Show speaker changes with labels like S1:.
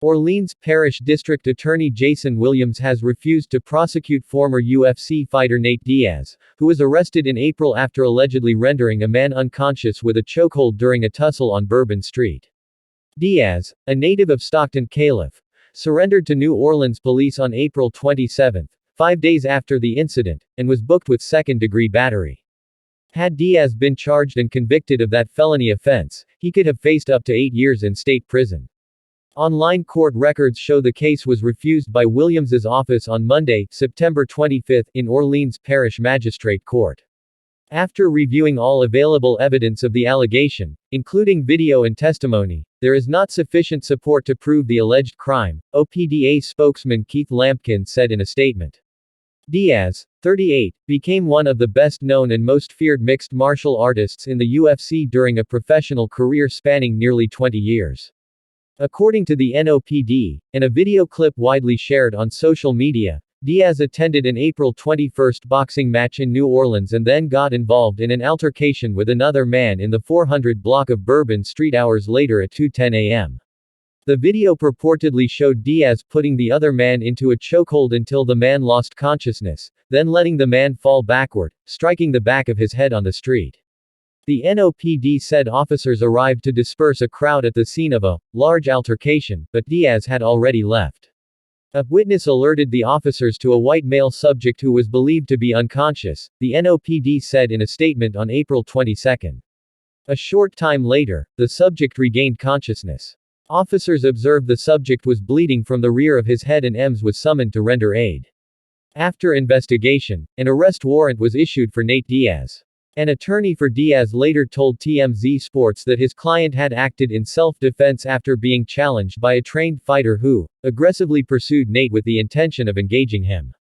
S1: Orleans Parish District Attorney Jason Williams has refused to prosecute former UFC fighter Nate Diaz, who was arrested in April after allegedly rendering a man unconscious with a chokehold during a tussle on Bourbon Street. Diaz, a native of Stockton, Calif, surrendered to New Orleans police on April 27, 5 days after the incident, and was booked with second-degree battery. Had Diaz been charged and convicted of that felony offense, he could have faced up to 8 years in state prison. Online court records show the case was refused by Williams's office on Monday, September 25, in Orleans Parish Magistrate Court. After reviewing all available evidence of the allegation, including video and testimony, there is not sufficient support to prove the alleged crime, OPDA spokesman Keith Lampkin said in a statement. Diaz, 38, became one of the best-known and most feared mixed martial artists in the UFC during a professional career spanning nearly 20 years. According to the NOPD, and a video clip widely shared on social media, Diaz attended an April 21 boxing match in New Orleans and then got involved in an altercation with another man in the 400 block of Bourbon Street hours later at 2:10 a.m. The video purportedly showed Diaz putting the other man into a chokehold until the man lost consciousness, then letting the man fall backward, striking the back of his head on the street. The NOPD said officers arrived to disperse a crowd at the scene of a large altercation, but Diaz had already left. A witness alerted the officers to a white male subject who was believed to be unconscious, the NOPD said in a statement on April 22. A short time later, the subject regained consciousness. Officers observed the subject was bleeding from the rear of his head and EMS was summoned to render aid. After investigation, an arrest warrant was issued for Nate Diaz. An attorney for Diaz later told TMZ Sports that his client had acted in self-defense after being challenged by a trained fighter who aggressively pursued Nate with the intention of engaging him.